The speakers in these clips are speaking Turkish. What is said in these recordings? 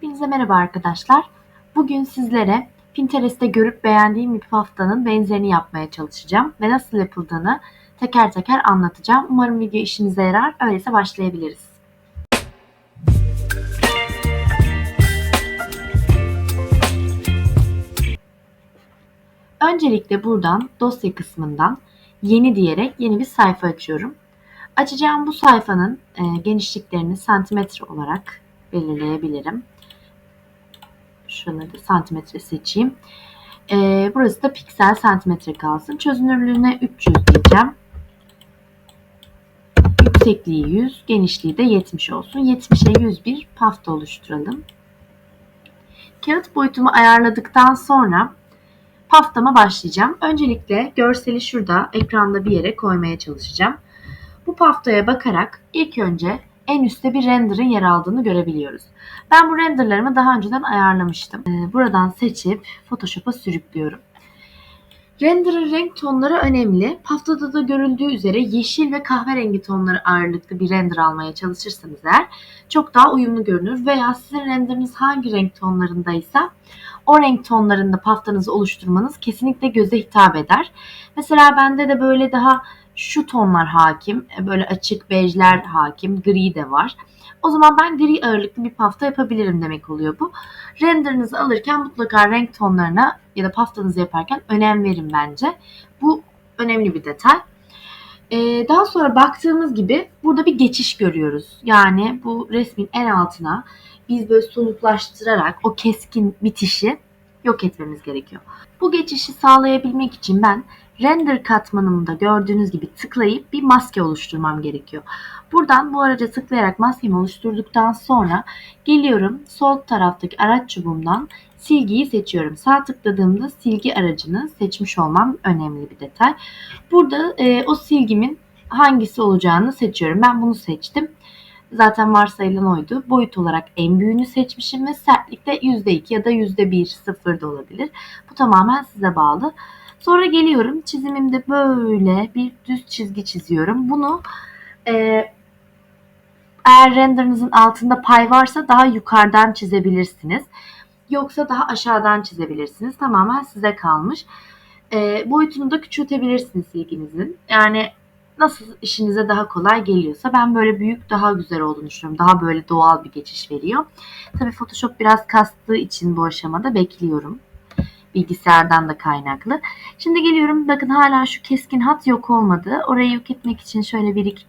Hepinize merhaba arkadaşlar. Bugün sizlere Pinterest'te görüp beğendiğim bir paftanın benzerini yapmaya çalışacağım ve nasıl yapıldığını teker teker anlatacağım. Umarım video işinize yarar. Öyleyse başlayabiliriz. Öncelikle buradan dosya kısmından yeni diyerek yeni bir sayfa açıyorum. Açacağım bu sayfanın genişliklerini santimetre olarak belirleyebilirim. Şuraları da santimetre seçeyim. Burası da piksel santimetre kalsın. Çözünürlüğüne 300 diyeceğim. Yüksekliği 100, genişliği de 70 olsun. 70'e 100 bir pafta oluşturalım. Kağıt boyutumu ayarladıktan sonra paftama başlayacağım. Öncelikle görseli şurada ekranda bir yere koymaya çalışacağım. Bu paftaya bakarak ilk önce en üstte bir render'ın yer aldığını görebiliyoruz. Ben bu render'larımı daha önceden ayarlamıştım. Buradan seçip Photoshop'a sürüklüyorum. Render'ın renk tonları önemli. Paftada da görüldüğü üzere yeşil ve kahverengi tonları ağırlıklı bir render almaya çalışırsanız eğer çok daha uyumlu görünür veya sizin renderiniz hangi renk tonlarındaysa o renk tonlarında paftanızı oluşturmanız kesinlikle göze hitap eder. Mesela bende de böyle daha şu tonlar hakim, böyle açık bejler hakim, gri de var. O zaman ben gri ağırlıklı bir pafta yapabilirim demek oluyor bu. Renderınızı alırken mutlaka renk tonlarına ya da paftanızı yaparken önem verin bence. Bu önemli bir detay. Daha sonra baktığımız gibi burada bir geçiş görüyoruz. Yani bu resmin en altına biz böyle soluklaştırarak o keskin bitişi yok etmemiz gerekiyor. Bu geçişi sağlayabilmek için ben render katmanımda gördüğünüz gibi tıklayıp bir maske oluşturmam gerekiyor. Buradan bu araca tıklayarak maskemi oluşturduktan sonra geliyorum sol taraftaki araç çubuğumdan silgiyi seçiyorum. Sağ tıkladığımda silgi aracını seçmiş olmam önemli bir detay. Burada o silgimin hangisi olacağını seçiyorum. Ben bunu seçtim. Zaten varsayılan oydu. Boyut olarak en büyüğünü seçmişim ve sertlikte %2 ya da %1, 0 da olabilir. Bu tamamen size bağlı. Sonra geliyorum. Çizimimde böyle bir düz çizgi çiziyorum. Bunu eğer renderınızın altında pay varsa daha yukarıdan çizebilirsiniz. Yoksa daha aşağıdan çizebilirsiniz. Tamamen size kalmış. Boyutunu da küçültebilirsiniz ilginizin. Yani nasıl işinize daha kolay geliyorsa ben böyle büyük daha güzel olduğunu düşünüyorum. Daha böyle doğal bir geçiş veriyor. Tabii Photoshop biraz kastığı için bu aşamada bekliyorum. Bilgisayardan da kaynaklı. Şimdi geliyorum. Bakın hala şu keskin hat yok olmadı. Orayı yok etmek için şöyle bir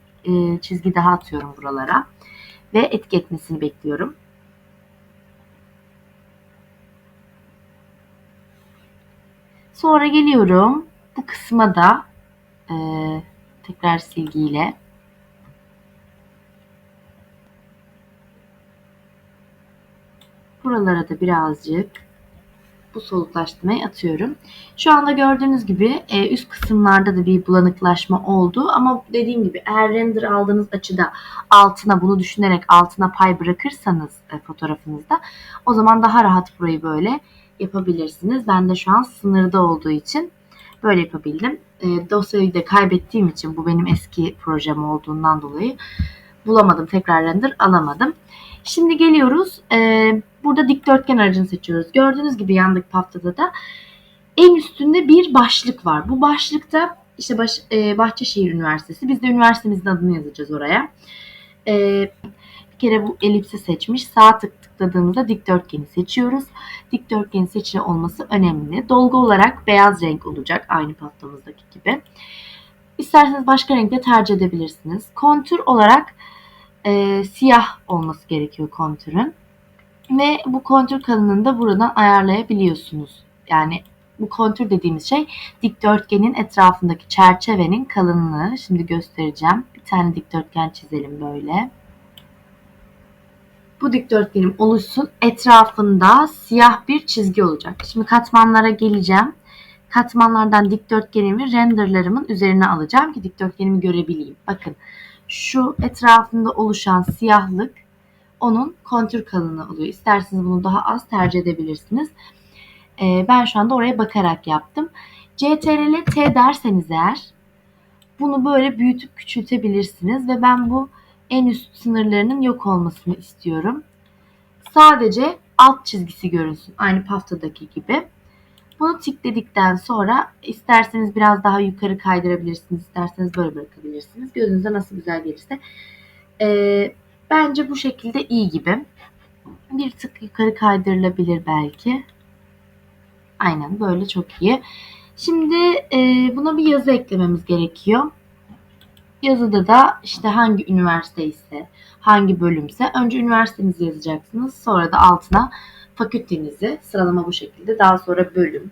çizgi daha atıyorum buralara. Ve etki etmesini bekliyorum. Sonra geliyorum. Bu kısma da tekrar silgiyle buralara da birazcık bu soluklaştırmayı atıyorum. Şu anda gördüğünüz gibi üst kısımlarda da bir bulanıklaşma oldu. Ama dediğim gibi eğer render aldığınız açıda altına bunu düşünerek altına pay bırakırsanız fotoğrafınızda o zaman daha rahat burayı böyle yapabilirsiniz. Ben de şu an sınırda olduğu için böyle yapabildim. Dosyayı da kaybettiğim için bu benim eski projem olduğundan dolayı bulamadım. Tekrar render alamadım. Şimdi geliyoruz. Burada dikdörtgen aracını seçiyoruz. Gördüğünüz gibi yandaki paftada da en üstünde bir başlık var. Bu başlıkta işte Bahçeşehir Üniversitesi. Biz de üniversitemizin adını yazacağız oraya. Bir kere bu elipsi seçmiş. Sağ tıkladığımızda dikdörtgeni seçiyoruz. Dikdörtgenin seçili olması önemli. Dolgu olarak beyaz renk olacak. Aynı paftamızdaki gibi. İsterseniz başka renkte tercih edebilirsiniz. Kontür olarak siyah olması gerekiyor kontürün. Ve bu kontür kalınlığını da buradan ayarlayabiliyorsunuz. Yani bu kontür dediğimiz şey dikdörtgenin etrafındaki çerçevenin kalınlığı. Şimdi göstereceğim. Bir tane dikdörtgen çizelim böyle. Bu dikdörtgenim oluşsun. Etrafında siyah bir çizgi olacak. Şimdi katmanlara geleceğim. Katmanlardan dikdörtgenimi renderlarımın üzerine alacağım ki dikdörtgenimi görebileyim. Bakın şu etrafında oluşan siyahlık onun kontür kalınlığı oluyor. İsterseniz bunu daha az tercih edebilirsiniz. Ben şu anda oraya bakarak yaptım. CTRL T derseniz eğer bunu böyle büyütüp küçültebilirsiniz ve ben bu en üst sınırlarının yok olmasını istiyorum. Sadece alt çizgisi görünsün. Aynı paftadaki gibi. Bunu tikledikten sonra isterseniz biraz daha yukarı kaydırabilirsiniz. İsterseniz böyle bırakabilirsiniz. Gözünüze nasıl güzel gelirse. Bence bu şekilde iyi gibi. Bir tık yukarı kaydırılabilir belki. Aynen böyle çok iyi. Şimdi buna bir yazı eklememiz gerekiyor. Yazıda da işte hangi üniversite ise, hangi bölümse önce üniversitenizi yazacaksınız. Sonra da altına fakültenizi, sıralama bu şekilde. Daha sonra bölüm,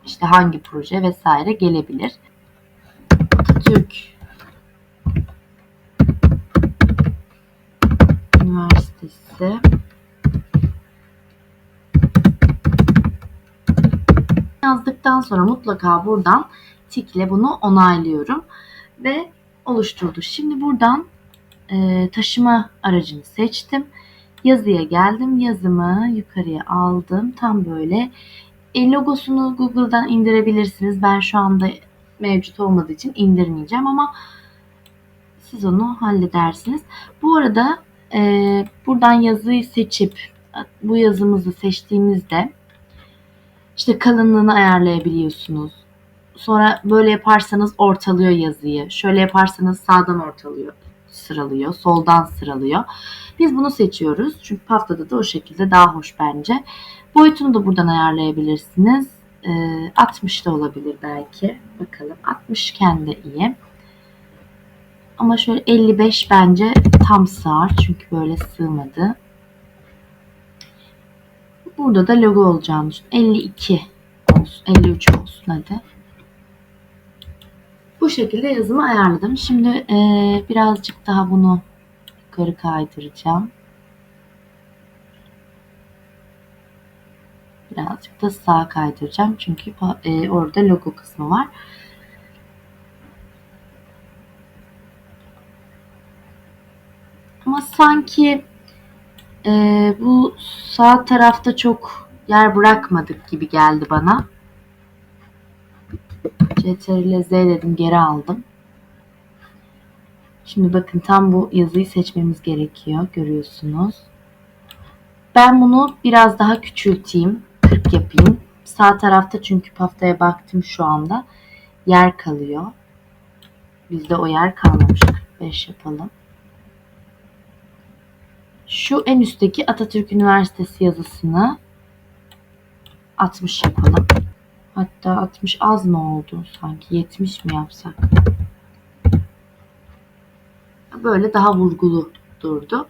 işte hangi proje vesaire gelebilir. Atatürk Üniversitesi yazdıktan sonra mutlaka buradan tikle bunu onaylıyorum ve oluşturdu. Şimdi buradan taşıma aracını seçtim. Yazıya geldim. Yazımı yukarıya aldım. Tam böyle. Logosunu Google'dan indirebilirsiniz. Ben şu anda mevcut olmadığı için indirmeyeceğim ama siz onu halledersiniz. Bu arada buradan yazıyı seçip bu yazımızı seçtiğimizde işte kalınlığını ayarlayabiliyorsunuz. Sonra böyle yaparsanız ortalıyor yazıyı. Şöyle yaparsanız sağdan ortalıyor, sıralıyor, soldan sıralıyor. Biz bunu seçiyoruz. Çünkü Pafta'da da o şekilde daha hoş bence. Boyutunu da buradan ayarlayabilirsiniz. 60 da olabilir belki. Bakalım. 60 kendi iyi. Ama şöyle 55 bence tam sığar. Çünkü böyle sığmadı. Burada da logo olacağını düşün. 52 olsun. 53 olsun hadi. Bu şekilde yazımı ayarladım. Şimdi birazcık daha bunu yukarı kaydıracağım. Birazcık da sağa kaydıracağım. Çünkü orada logo kısmı var. Ama sanki bu sağ tarafta çok yer bırakmadık gibi geldi bana. Ctrl Z dedim, geri aldım. Şimdi bakın tam bu yazıyı seçmemiz gerekiyor. Görüyorsunuz. Ben bunu biraz daha küçülteyim. 40 yapayım. Sağ tarafta çünkü paftaya baktım şu anda. Yer kalıyor. Bizde o yer kalmamış. 45 yapalım. Şu en üstteki Atatürk Üniversitesi yazısını 60 yapalım. Hatta 60 az mı oldu sanki? 70 mi yapsak? Böyle daha vurgulu durdu.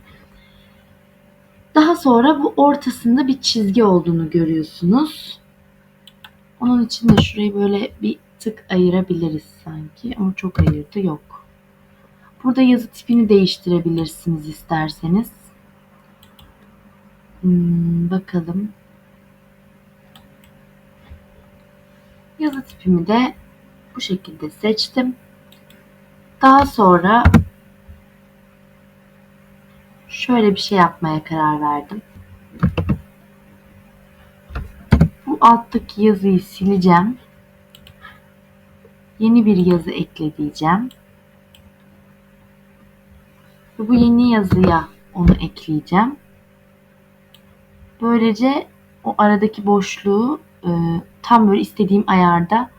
Daha sonra bu ortasında bir çizgi olduğunu görüyorsunuz. Onun için de şurayı böyle bir tık ayırabiliriz sanki. Ama çok ayırdı yok. Burada yazı tipini değiştirebilirsiniz isterseniz. Bakalım. Yazı tipimi de bu şekilde seçtim. Daha sonra şöyle bir şey yapmaya karar verdim. Bu alttaki yazıyı sileceğim. Yeni bir yazı ekleyeceğim. Ve bu yeni yazıya onu ekleyeceğim. Böylece o aradaki boşluğu tam böyle istediğim ayarda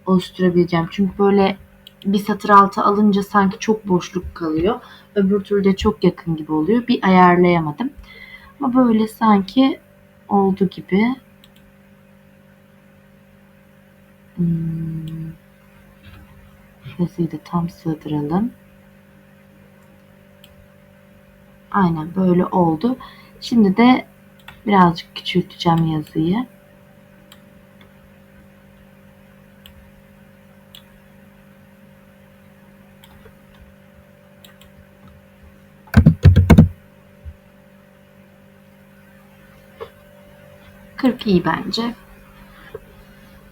oluşturabileceğim. Çünkü böyle bir satır altı alınca sanki çok boşluk kalıyor. Öbür türlü de çok yakın gibi oluyor. Bir ayarlayamadım. Ama böyle sanki oldu gibi. Yazıyı da tam sığdıralım. Aynen böyle oldu. Şimdi de birazcık küçülteceğim yazıyı. Kırk iyi bence.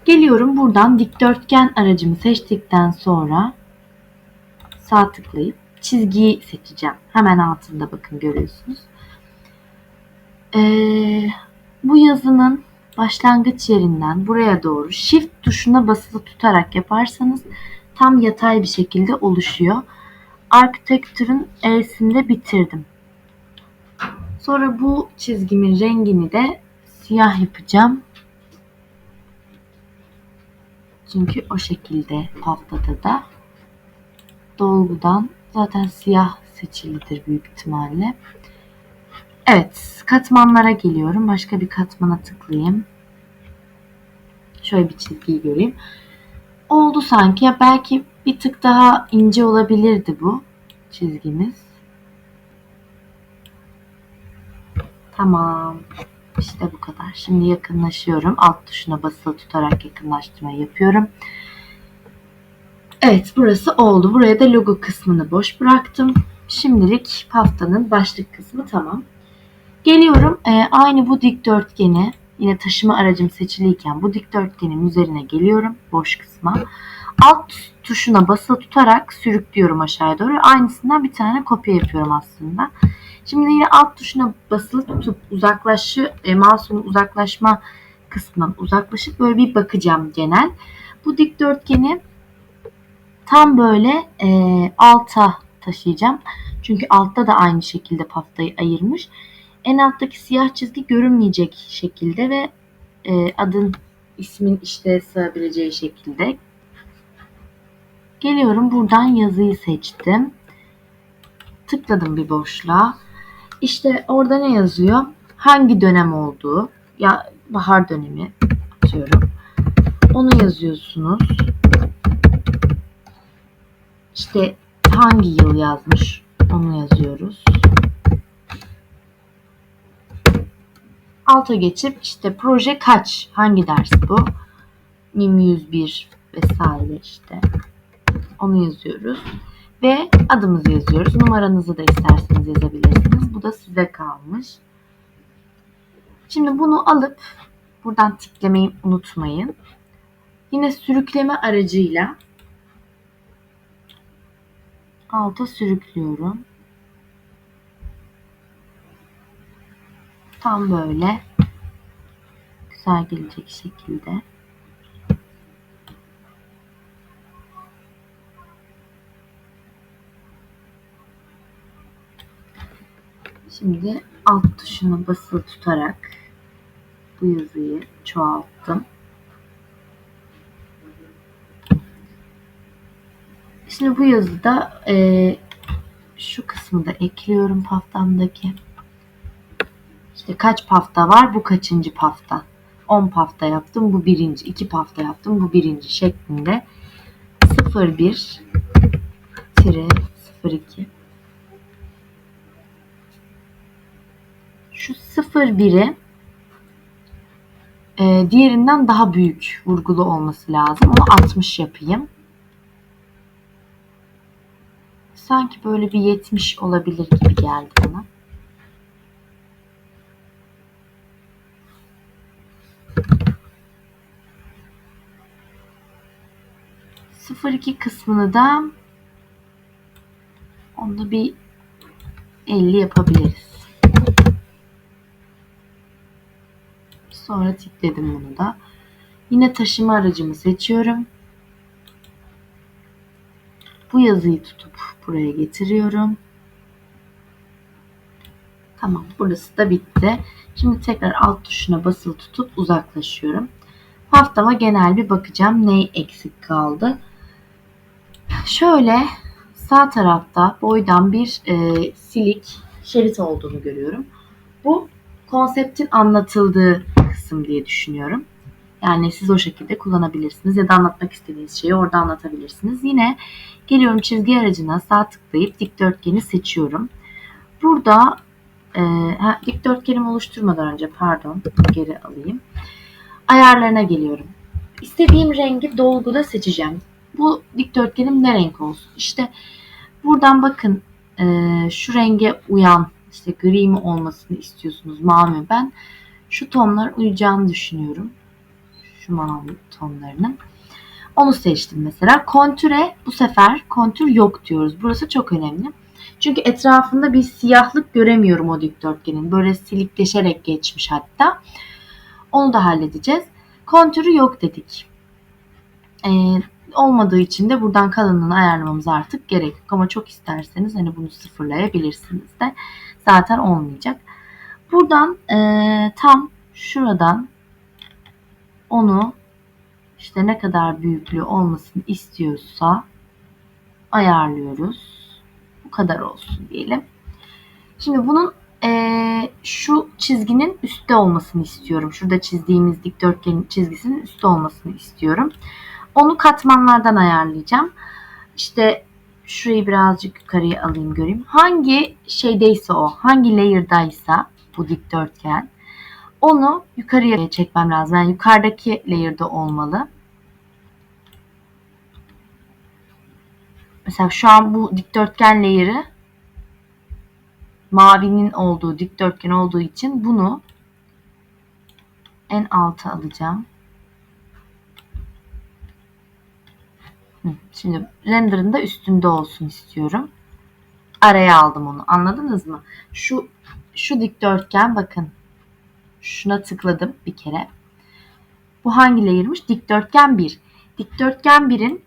Geliyorum buradan dikdörtgen aracımı seçtikten sonra sağ tıklayıp çizgiyi seçeceğim. Hemen altında bakın görüyorsunuz. Bu yazının başlangıç yerinden buraya doğru Shift tuşuna basılı tutarak yaparsanız tam yatay bir şekilde oluşuyor. Architecture'ın E'sinde bitirdim. Sonra bu çizgimin rengini de siyah yapacağım. Çünkü o şekilde paftada da dolgudan zaten siyah seçilidir büyük ihtimalle. Evet, katmanlara geliyorum. Başka bir katmana tıklayayım. Şöyle bir çizgiyi göreyim. Oldu sanki. Ya belki bir tık daha ince olabilirdi bu çizgimiz. Tamam. İşte bu kadar. Şimdi yakınlaşıyorum. Alt tuşuna basılı tutarak yakınlaştırma yapıyorum. Evet, burası oldu. Buraya da logo kısmını boş bıraktım. Şimdilik paftanın başlık kısmı tamam. Geliyorum aynı bu dikdörtgeni, yine taşıma aracım seçiliyken bu dikdörtgenin üzerine geliyorum, boş kısma. Alt tuşuna basılı tutarak sürüklüyorum aşağıya doğru. Aynısından bir tane kopya yapıyorum aslında. Şimdi yine alt tuşuna basılı tutup mouse'un uzaklaşma kısmından uzaklaşıp böyle bir bakacağım genel. Bu dikdörtgeni tam böyle alta taşıyacağım. Çünkü altta da aynı şekilde paftayı ayırmış. En alttaki siyah çizgi görünmeyecek şekilde ve ismin işte sığabileceği şekilde. Geliyorum, buradan yazıyı seçtim. Tıkladım bir boşluğa. İşte orada ne yazıyor? Hangi dönem olduğu, ya bahar dönemi atıyorum. Onu yazıyorsunuz. İşte hangi yıl yazmış onu yazıyoruz. Alta geçip işte proje kaç, hangi ders bu? MIM 101 vesaire işte. Onu yazıyoruz. Ve adımızı yazıyoruz. Numaranızı da isterseniz yazabilirsiniz. Bu da size kalmış. Şimdi bunu alıp buradan tiklemeyi unutmayın. Yine sürükleme aracıyla alta sürüklüyorum. Tam böyle güzel gelecek şekilde. Şimdi alt tuşuna basılı tutarak bu yazıyı çoğalttım. Şimdi bu yazıda şu kısmı da ekliyorum paftamdaki. İşte kaç pafta var, bu kaçıncı pafta? 10 pafta yaptım, bu birinci. 2 pafta yaptım, bu birinci şeklinde 01-02. Şu 01'i diğerinden daha büyük vurgulu olması lazım. Onu 60 yapayım. Sanki böyle bir 70 olabilir gibi geldi bana. .02 kısmını da onda bir 50 yapabiliriz. Sonra tıkladım bunu da. Yine taşıma aracımı seçiyorum. Bu yazıyı tutup buraya getiriyorum. Tamam, burası da bitti. Şimdi tekrar alt tuşuna basılı tutup uzaklaşıyorum. Haftama genel bir bakacağım. Ne eksik kaldı? Şöyle sağ tarafta boydan bir silik şerit olduğunu görüyorum. Bu konseptin anlatıldığı kısım diye düşünüyorum. Yani siz o şekilde kullanabilirsiniz ya da anlatmak istediğiniz şeyi orada anlatabilirsiniz. Yine geliyorum çizgi aracına sağ tıklayıp dikdörtgeni seçiyorum. Burada dikdörtgenimi oluşturmadan önce geri alayım. Ayarlarına geliyorum. İstediğim rengi dolguda seçeceğim. Bu dikdörtgenim ne renk olsun? İşte buradan bakın şu renge uyan, işte gri mi olmasını istiyorsunuz, mavi mi? Ben şu tonlar uyacağını düşünüyorum. Şu mavi tonlarının. Onu seçtim mesela. Kontüre bu sefer kontür yok diyoruz. Burası çok önemli. Çünkü etrafında bir siyahlık göremiyorum o dikdörtgenin. Böyle silikleşerek geçmiş hatta. Onu da halledeceğiz. Kontürü yok dedik. Olmadığı için de buradan kalınlığını ayarlamamız artık gerek yok. Ama çok isterseniz hani bunu sıfırlayabilirsiniz de. Zaten olmayacak. Buradan tam şuradan onu işte ne kadar büyüklüğü olmasını istiyorsa ayarlıyoruz. Bu kadar olsun diyelim. Şimdi bunun şu çizginin üstte olmasını istiyorum. Şurada çizdiğimiz dikdörtgenin çizgisinin üstte olmasını istiyorum. Onu katmanlardan ayarlayacağım. İşte şurayı birazcık yukarıya alayım göreyim. Hangi şeydeyse o, hangi layer'daysa bu dikdörtgen, onu yukarıya çekmem lazım. Yani yukarıdaki layer'da olmalı. Mesela şu an bu dikdörtgen layer'ı mavinin olduğu dikdörtgen olduğu için bunu en alta alacağım. Şimdi render'ın da üstünde olsun istiyorum. Araya aldım onu. Anladınız mı? Şu dikdörtgen, bakın. Şuna tıkladım bir kere. Bu hangi layer'mış? Dikdörtgen 1. Dikdörtgen 1'in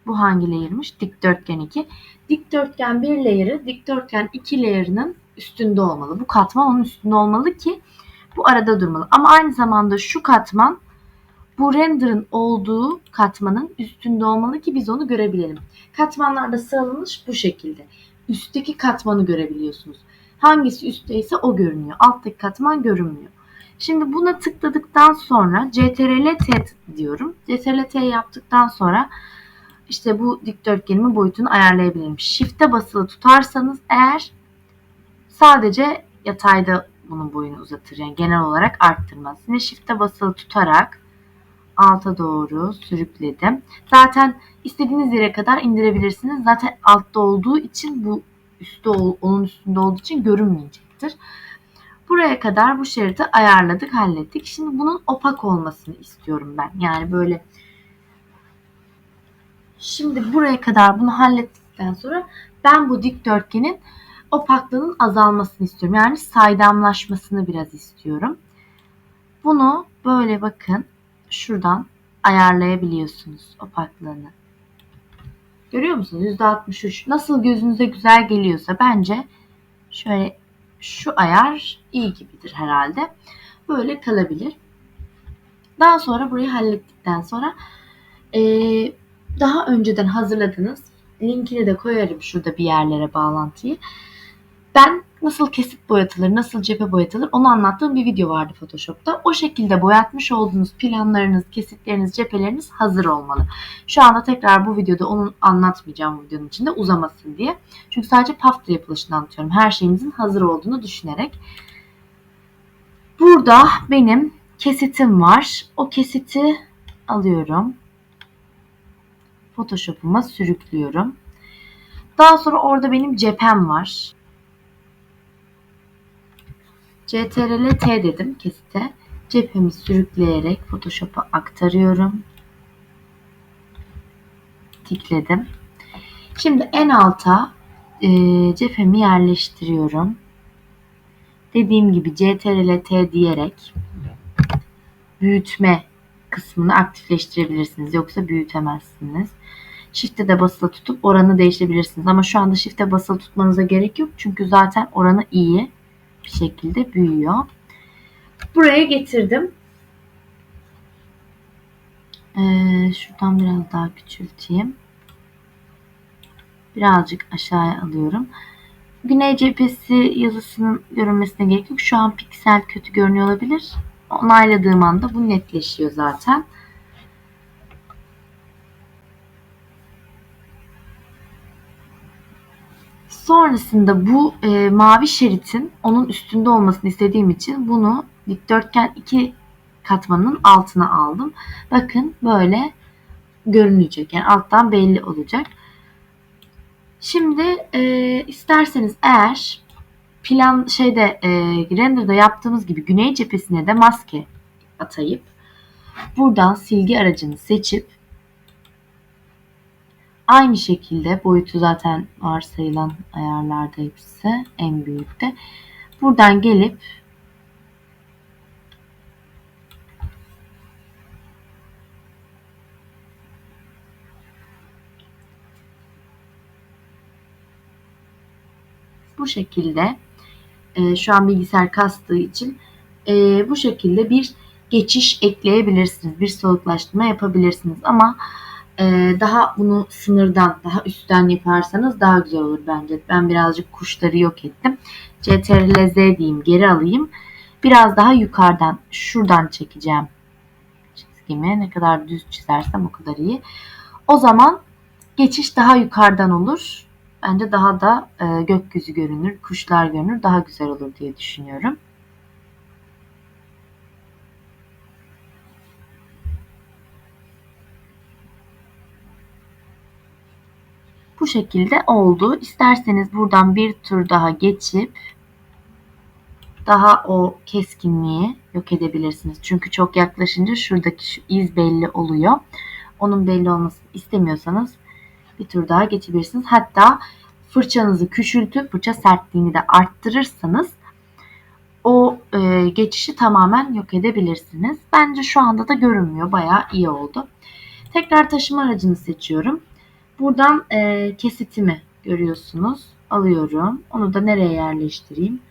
bu hangi layer'mış? Dikdörtgen 2. Dikdörtgen 1 layer'ı dikdörtgen 2 layer'ının üstünde olmalı. Bu katman onun üstünde olmalı ki bu arada durmalı. Ama aynı zamanda şu katman bu render'ın olduğu katmanın üstünde olmalı ki biz onu görebilelim. Katmanlarda sıralanış bu şekilde. Üstteki katmanı görebiliyorsunuz. Hangisi üstteyse o görünüyor. Alttaki katman görünmüyor. Şimdi buna tıkladıktan sonra CTRL-T diyorum. CTRL-T yaptıktan sonra işte bu dikdörtgenimin boyutunu ayarlayabilirim. Shift'e basılı tutarsanız eğer sadece yatayda bunun boyunu uzatır. Yani genel olarak arttırmaz. Yine Shift'e basılı tutarak alta doğru sürükledim. Zaten istediğiniz yere kadar indirebilirsiniz. Zaten altta olduğu için bu onun üstünde olduğu için görünmeyecektir. Buraya kadar bu şeridi ayarladık, hallettik. Şimdi bunun opak olmasını istiyorum ben. Yani böyle. Şimdi buraya kadar bunu hallettikten sonra ben bu dikdörtgenin opaklığının azalmasını istiyorum. Yani saydamlaşmasını biraz istiyorum. Bunu böyle bakın şuradan ayarlayabiliyorsunuz opaklığını. Görüyor musunuz? %63. Nasıl gözünüze güzel geliyorsa bence şöyle şu ayar iyi gibidir herhalde. Böyle kalabilir. Daha sonra burayı hallettikten sonra daha önceden hazırladığınız linkini de koyarım şurada bir yerlere bağlantıyı. Ben nasıl kesit boyatılır, nasıl cephe boyatılır onu anlattığım bir video vardı Photoshop'ta. O şekilde boyatmış olduğunuz planlarınız, kesitleriniz, cepheleriniz hazır olmalı. Şu anda tekrar bu videoda onu anlatmayacağım bu videonun içinde uzamasın diye. Çünkü sadece pafta yapılışını anlatıyorum. Her şeyimizin hazır olduğunu düşünerek. Burada benim kesitim var. O kesiti alıyorum. Photoshop'uma sürüklüyorum. Daha sonra orada benim cephem var. CTRL-T dedim kesite. Cephemi sürükleyerek Photoshop'a aktarıyorum. Tıkladım. Şimdi en alta cephemi yerleştiriyorum. Dediğim gibi CTRL-T diyerek büyütme kısmını aktifleştirebilirsiniz. Yoksa büyütemezsiniz. Shift'e de basılı tutup oranı değiştirebilirsiniz. Ama şu anda Shift'e basılı tutmanıza gerek yok. Çünkü zaten oranı iyi bir şekilde büyüyor. Buraya getirdim. Şuradan biraz daha küçülteyim. Birazcık aşağıya alıyorum. Güney cephesi yazısının görünmesine gerek yok. Şu an piksel kötü görünüyor olabilir. Onayladığım anda bu netleşiyor zaten. Sonrasında bu mavi şeritin onun üstünde olmasını istediğim için bunu dikdörtgen 2 katmanının altına aldım. Bakın böyle görünecek. Yani alttan belli olacak. Şimdi isterseniz eğer plan render'da yaptığımız gibi güney cephesine de maske atayıp buradan silgi aracını seçip aynı şekilde boyutu zaten varsayılan ayarlarda hepsi en büyükte. Buradan gelip bu şekilde Şu an bilgisayar kastığı için bu şekilde bir geçiş ekleyebilirsiniz. Bir soğuklaştırma yapabilirsiniz. Ama daha bunu sınırdan, daha üstten yaparsanız daha güzel olur bence. Ben birazcık kuşları yok ettim. CTRL-Z diyeyim, geri alayım. Biraz daha yukarıdan, şuradan çekeceğim çizgimi. Ne kadar düz çizersem o kadar iyi. O zaman geçiş daha yukarıdan olur. Bence daha da gökyüzü görünür, kuşlar görünür, daha güzel olur diye düşünüyorum. Bu şekilde oldu. İsterseniz buradan bir tur daha geçip daha o keskinliği yok edebilirsiniz. Çünkü çok yaklaşınca şuradaki şu iz belli oluyor. Onun belli olmasını istemiyorsanız bir tur daha geçebilirsiniz. Hatta fırçanızı küçültüp fırça sertliğini de arttırırsanız o geçişi tamamen yok edebilirsiniz. Bence şu anda da görünmüyor. Bayağı iyi oldu. Tekrar taşıma aracını seçiyorum. Buradan kesitimi görüyorsunuz. Alıyorum. Onu da nereye yerleştireyim?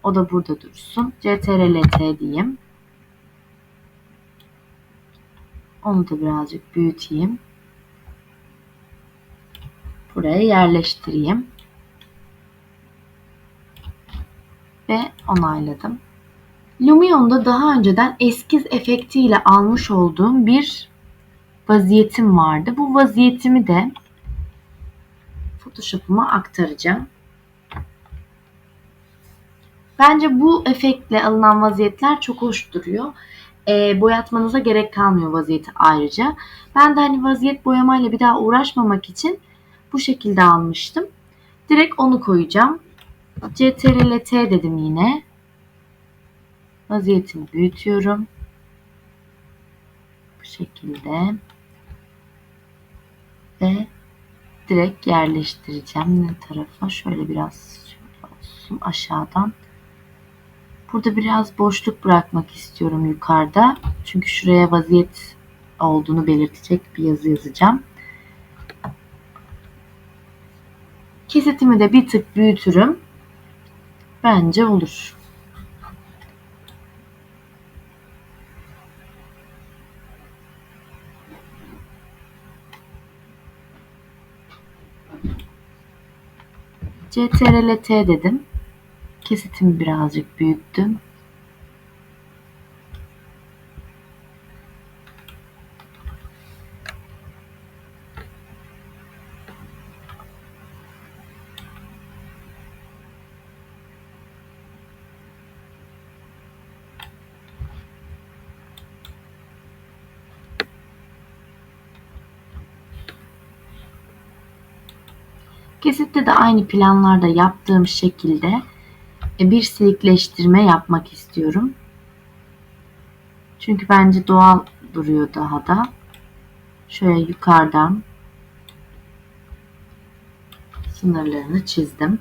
O da burada dursun. CTRL-T diyeyim. Onu da birazcık büyüteyim. Buraya yerleştireyim. Ve onayladım. Lumion'da daha önceden eskiz efektiyle almış olduğum bir vaziyetim vardı. Bu vaziyetimi de Photoshop'uma aktaracağım. Bence bu efektle alınan vaziyetler çok hoş duruyor. Boyatmanıza gerek kalmıyor vaziyeti ayrıca. Ben de hani vaziyet boyamayla bir daha uğraşmamak için bu şekilde almıştım. Direkt onu koyacağım. CTRL-T dedim yine. Vaziyetimi büyütüyorum. Bu şekilde. Ve direkt yerleştireceğim. Ne tarafa? Şöyle biraz olsun aşağıdan. Burada biraz boşluk bırakmak istiyorum yukarıda. Çünkü şuraya vaziyet olduğunu belirtecek bir yazı yazacağım. Kesitimi de bir tık büyütürüm. Bence olur. CTRL-T dedim. Kesitimi birazcık büyüttüm. Kesitte de aynı planlarda yaptığım şekilde bir silikleştirme yapmak istiyorum. Çünkü bence doğal duruyor daha da. Şöyle yukarıdan sınırlarını çizdim.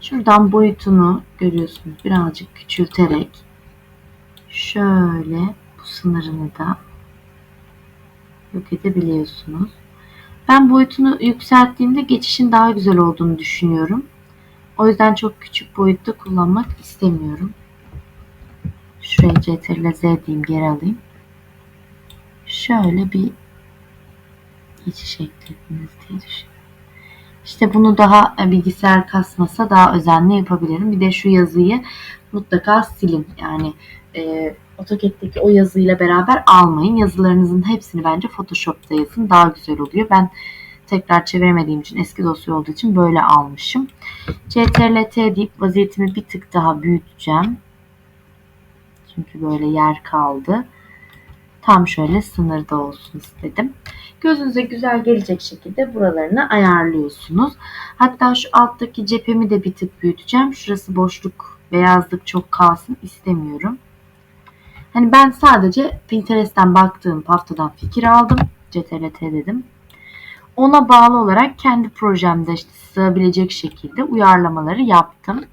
Şuradan boyutunu görüyorsunuz. Birazcık küçülterek şöyle bu sınırını da yok edebiliyorsunuz. Ben boyutunu yükselttiğimde geçişin daha güzel olduğunu düşünüyorum. O yüzden çok küçük boyutta kullanmak istemiyorum. Şuraya CTRL-Z diyeyim, geri alayım. Şöyle bir geçiş eklediniz diye düşünüyorum. İşte bunu daha bilgisayar kasmasa daha özenli yapabilirim. Bir de şu yazıyı mutlaka silin. Yani AutoCAD'deki o yazıyla beraber almayın. Yazılarınızın hepsini bence Photoshop'ta yazın. Daha güzel oluyor. Ben tekrar çeviremediğim için, eski dosya olduğu için böyle almışım. CTRL-T deyip vaziyetimi bir tık daha büyüteceğim. Çünkü böyle yer kaldı. Tam şöyle sınırda olsun istedim. Gözünüze güzel gelecek şekilde buralarını ayarlıyorsunuz. Hatta şu alttaki cephemi de bir tık büyüteceğim. Şurası boşluk beyazlık çok kalsın istemiyorum. Hani ben sadece Pinterest'ten baktığım paftadan fikir aldım. CTRL-T dedim. Ona bağlı olarak kendi projemde işte sığabilecek şekilde uyarlamaları yaptım.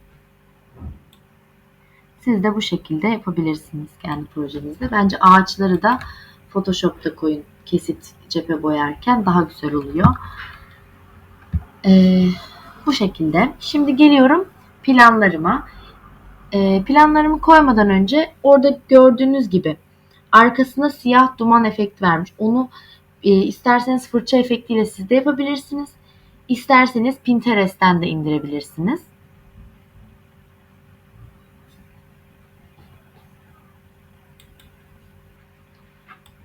Siz de bu şekilde yapabilirsiniz kendi projenizde. Bence ağaçları da Photoshop'ta koyun. Kesit cephe boyarken daha güzel oluyor. Bu şekilde. Şimdi geliyorum planlarıma. Planlarımı koymadan önce orada gördüğünüz gibi arkasına siyah duman efekt vermiş. Onu isterseniz fırça efektiyle siz de yapabilirsiniz. İsterseniz Pinterest'ten de indirebilirsiniz.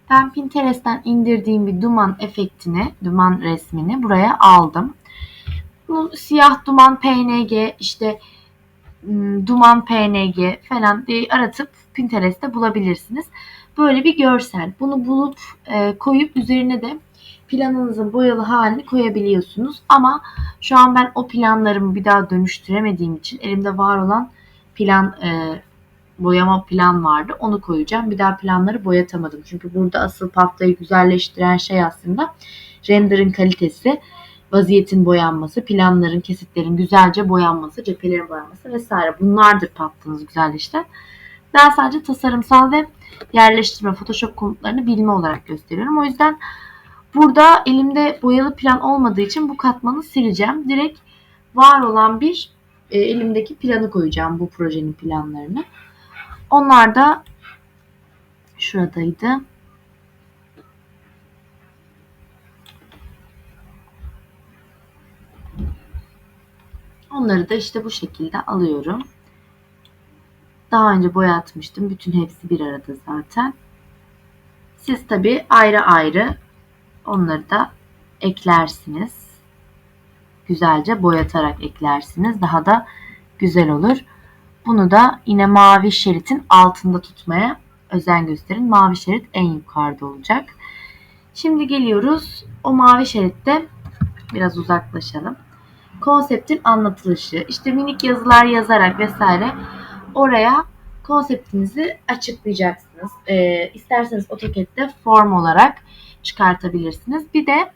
Ben Pinterest'ten indirdiğim bir duman efektini, duman resmini buraya aldım. Bu siyah duman PNG, işte duman PNG falan diye aratıp Pinterest'te bulabilirsiniz. Böyle bir görsel. Bunu bulup koyup üzerine de planınızın boyalı halini koyabiliyorsunuz. Ama şu an ben o planlarımı bir daha dönüştüremediğim için elimde var olan plan boyama plan vardı. Onu koyacağım. Bir daha planları boyatamadım. Çünkü burada asıl paftayı güzelleştiren şey aslında render'ın kalitesi, vaziyetin boyanması, planların, kesitlerin güzelce boyanması, cephelerin boyanması vesaire. Bunlardır paftanızı güzelleştiren. Ben sadece tasarımsal ve yerleştirme, Photoshop komutlarını bilme olarak gösteriyorum. O yüzden burada elimde boyalı plan olmadığı için bu katmanı sileceğim. Direkt var olan bir elimdeki planı koyacağım, bu projenin planlarını. Onlar da şuradaydı. Onları da işte bu şekilde alıyorum. Daha önce boyatmıştım. Bütün hepsi bir arada zaten. Siz tabii ayrı ayrı onları da eklersiniz. Güzelce boyatarak eklersiniz. Daha da güzel olur. Bunu da yine mavi şeritin altında tutmaya özen gösterin. Mavi şerit en yukarıda olacak. Şimdi geliyoruz. O mavi şeritte biraz uzaklaşalım. Konseptin anlatılışı, işte minik yazılar yazarak vesaire oraya konseptinizi açıklayacaksınız. İsterseniz AutoCAD'de form olarak çıkartabilirsiniz. Bir de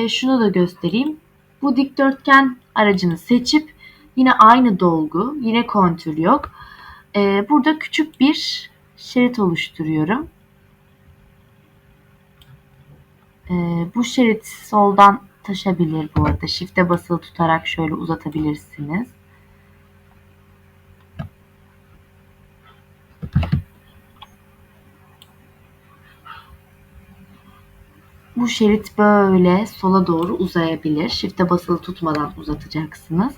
şunu da göstereyim. Bu dikdörtgen aracını seçip yine aynı dolgu, yine kontür yok. Burada küçük bir şerit oluşturuyorum. Bu şerit soldan taşabilir bu arada. Shift'e basılı tutarak şöyle uzatabilirsiniz. Bu şerit böyle sola doğru uzayabilir. Shift'e basılı tutmadan uzatacaksınız.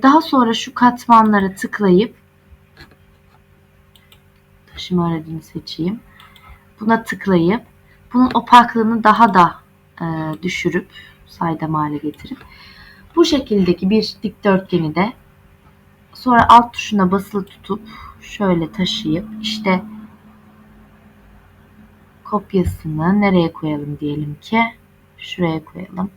Daha sonra şu katmanlara tıklayıp taşıma aracını seçeyim. Buna tıklayıp bunun opaklığını daha da düşürüp saydam hale getirip bu şekildeki bir dikdörtgeni de sonra alt tuşuna basılı tutup şöyle taşıyıp işte kopyasını nereye koyalım diyelim ki şuraya koyalım.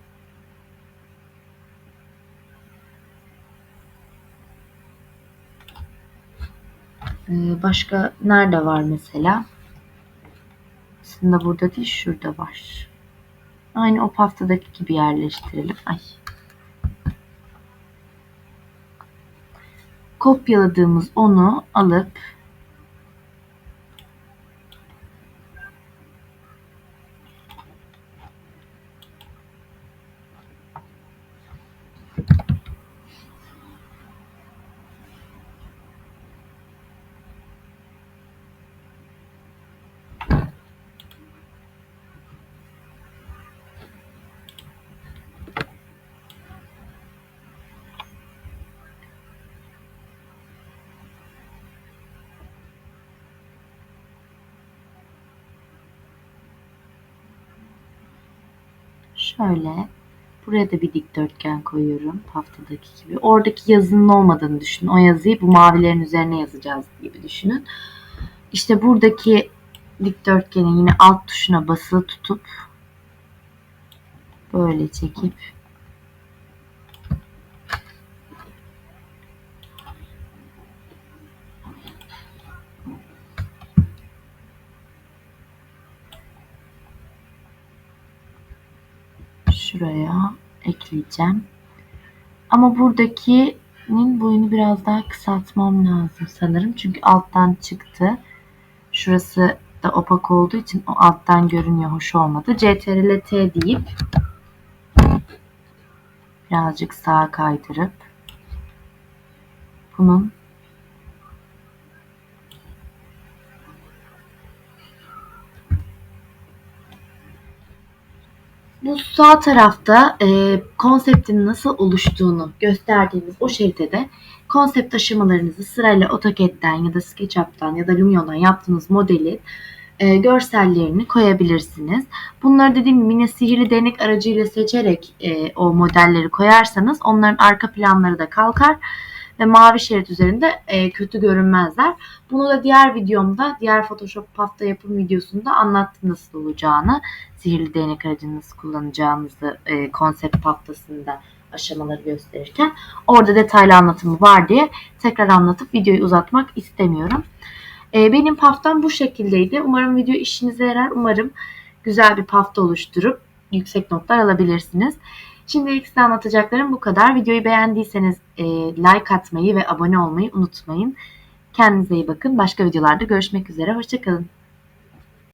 Başka nerede var mesela? Aslında burada değil, şurada var. Aynı o paftadaki gibi yerleştirelim. Kopyaladığımız onu alıp şöyle buraya da bir dikdörtgen koyuyorum paftadaki gibi. Oradaki yazının olmadığını düşünün. O yazıyı bu mavilerin üzerine yazacağız gibi düşünün. İşte buradaki dikdörtgenin yine alt tuşuna basılı tutup böyle çekip şuraya ekleyeceğim. Ama buradakinin boyunu biraz daha kısaltmam lazım sanırım. Çünkü alttan çıktı. Şurası da opak olduğu için o alttan görünüyor. Hoş olmadı. CTRL-T deyip birazcık sağa kaydırıp bunun bu sağ tarafta konseptin nasıl oluştuğunu gösterdiğimiz o şeritede konsept aşamalarınızı sırayla AutoCAD'den ya da SketchUp'tan ya da Lumion'dan yaptığınız modeli görsellerini koyabilirsiniz. Bunları dediğim gibi yine sihirli değnek aracıyla seçerek o modelleri koyarsanız onların arka planları da kalkar ve mavi şerit üzerinde kötü görünmezler. Bunu da diğer videomda, diğer Photoshop hafta yapım videosunda anlattım nasıl olacağını. Sihirli değnek aracını nasıl kullanacağınızı konsept haftasında aşamaları gösterirken. Orada detaylı anlatımı var diye tekrar anlatıp videoyu uzatmak istemiyorum. Benim paftam bu şekildeydi. Umarım video işinize yarar. Umarım güzel bir pafta oluşturup yüksek notlar alabilirsiniz. Şimdilik size anlatacaklarım bu kadar. Videoyu beğendiyseniz like atmayı ve abone olmayı unutmayın. Kendinize iyi bakın. Başka videolarda görüşmek üzere. Hoşça kalın.